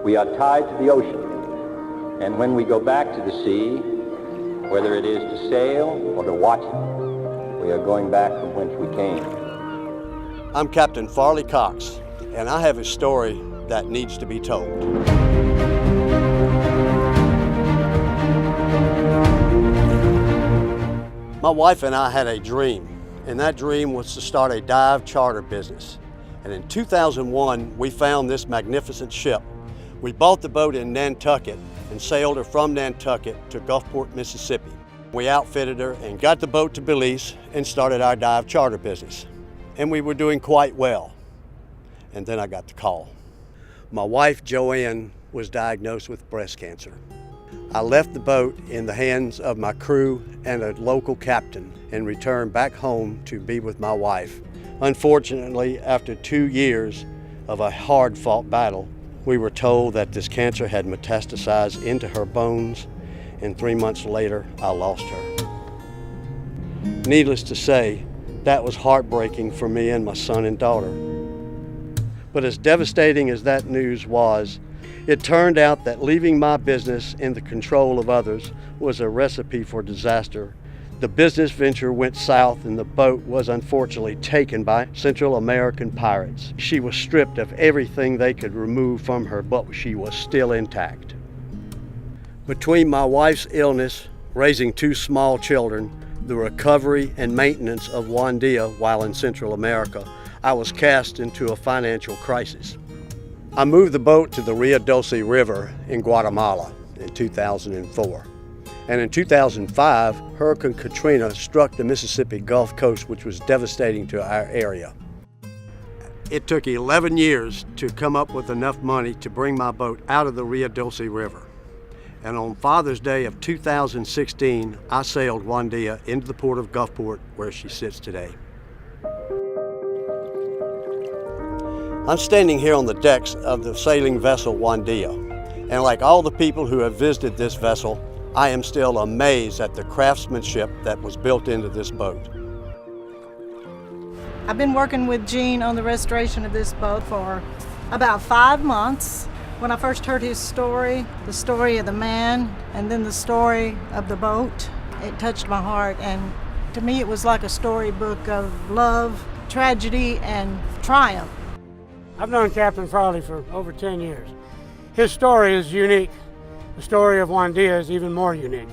We are tied to the ocean, and when we go back to the sea, whether it is to sail or to watch it, we are going back from whence we came. I'm Captain Farley Cox, and I have a story that needs to be told. My wife and I had a dream, and that dream was to start a dive charter business. And in 2001, we found this magnificent ship. We bought the boat in Nantucket and sailed her from Nantucket to Gulfport, Mississippi. We outfitted her and got the boat to Belize and started our dive charter business. And we were doing quite well. And then I got the call. My wife, Joanne, was diagnosed with breast cancer. I left the boat in the hands of my crew and a local captain and returned back home to be with my wife. Unfortunately, after 2 years of a hard-fought battle, we were told that this cancer had metastasized into her bones, and 3 months later, I lost her. Needless to say, that was heartbreaking for me and my son and daughter. But as devastating as that news was, it turned out that leaving my business in the control of others was a recipe for disaster. The business venture went south and the boat was unfortunately taken by Central American pirates. She was stripped of everything they could remove from her, but she was still intact. Between my wife's illness, raising 2 small children, the recovery and maintenance of Wandia while in Central America, I was cast into a financial crisis. I moved the boat to the Rio Dulce River in Guatemala in 2004. And in 2005, Hurricane Katrina struck the Mississippi Gulf Coast, which was devastating to our area. It took 11 years to come up with enough money to bring my boat out of the Rio Dulce River. And on Father's Day of 2016, I sailed Wandia into the port of Gulfport, where she sits today. I'm standing here on the decks of the sailing vessel Wandia, and like all the people who have visited this vessel, I am still amazed at the craftsmanship that was built into this boat. I've been working with Gene on the restoration of this boat for about 5 months. When I first heard his story, the story of the man, and then the story of the boat, it touched my heart, and to me it was like a storybook of love, tragedy, and triumph. I've known Captain Farley for over 10 years. His story is unique. The story of Wandia is even more unique.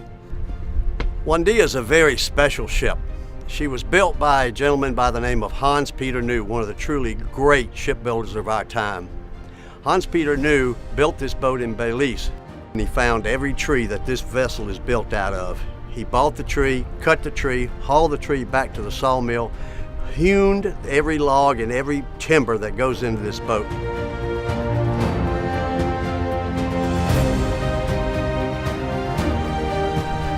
Wandia is a very special ship. She was built by a gentleman by the name of Hans Peter New, one of the truly great shipbuilders of our time. Hans Peter New built this boat in Belize, and he found every tree that this vessel is built out of. He bought the tree, cut the tree, hauled the tree back to the sawmill, hewn every log and every timber that goes into this boat.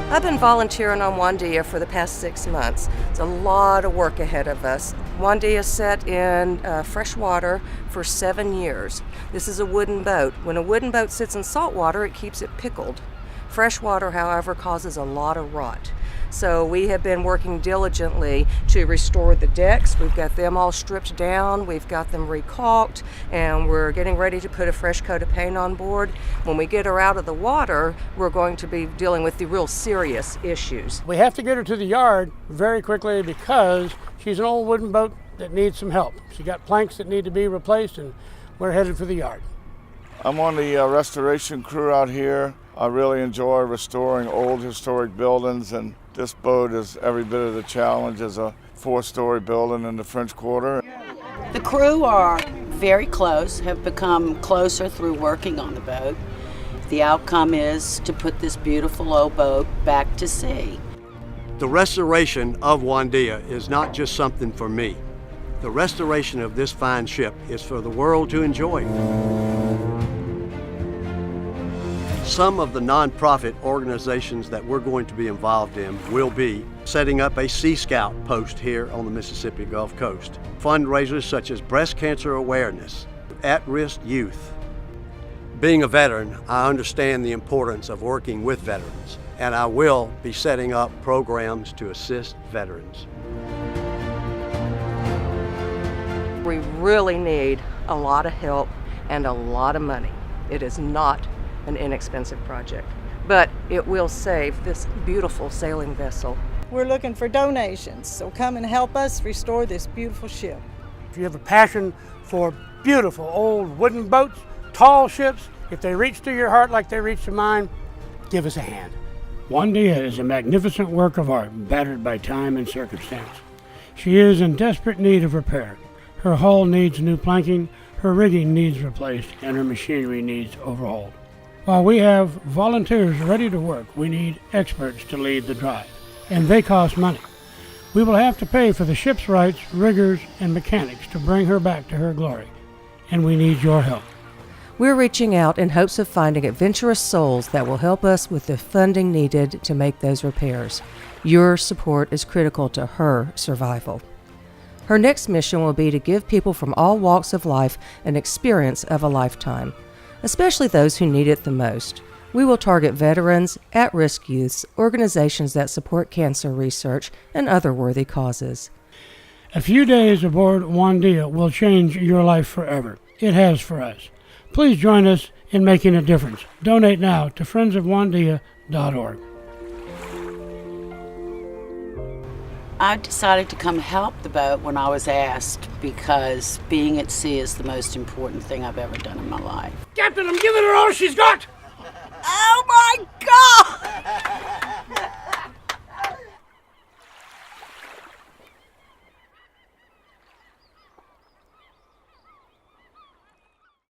I've been volunteering on Wandia for the past 6 months. It's a lot of work ahead of us. Wandia sat in fresh water for 7 years. This is a wooden boat. When a wooden boat sits in salt water, it keeps it pickled. Fresh water, however, causes a lot of rot. So we have been working diligently to restore the decks. We've got them all stripped down, we've got them recalked, and we're getting ready to put a fresh coat of paint on board. When we get her out of the water, we're going to be dealing with the real serious issues. We have to get her to the yard very quickly because she's an old wooden boat that needs some help. She got planks that need to be replaced, and we're headed for the yard. I'm on the restoration crew out here. I really enjoy restoring old historic buildings, and this boat is every bit of the challenge as a 4-story building in the French Quarter. The crew are very close, have become closer through working on the boat. The outcome is to put this beautiful old boat back to sea. The restoration of Wandia is not just something for me. The restoration of this fine ship is for the world to enjoy. Some of the nonprofit organizations that we're going to be involved in will be setting up a Sea Scout post here on the Mississippi Gulf Coast. Fundraisers such as breast cancer awareness, at-risk youth. Being a veteran, I understand the importance of working with veterans, and I will be setting up programs to assist veterans. We really need a lot of help and a lot of money. It is not an inexpensive project, but it will save this beautiful sailing vessel. We're looking for donations, so come and help us restore this beautiful ship. If you have a passion for beautiful old wooden boats, tall ships, if they reach to your heart like they reach to mine, give us a hand. Wandia is a magnificent work of art, battered by time and circumstance. She is in desperate need of repair. Her hull needs new planking, her rigging needs replaced, and her machinery needs overhauled. While we have volunteers ready to work, we need experts to lead the drive, and they cost money. We will have to pay for the ship's rights, riggers, and mechanics to bring her back to her glory, and we need your help. We're reaching out in hopes of finding adventurous souls that will help us with the funding needed to make those repairs. Your support is critical to her survival. Her next mission will be to give people from all walks of life an experience of a lifetime, especially those who need it the most. We will target veterans, at-risk youths, organizations that support cancer research, and other worthy causes. A few days aboard Wandia will change your life forever. It has for us. Please join us in making a difference. Donate now to friendsofwandia.org. I decided to come help the boat when I was asked because being at sea is the most important thing I've ever done in my life. Captain, I'm giving her all she's got!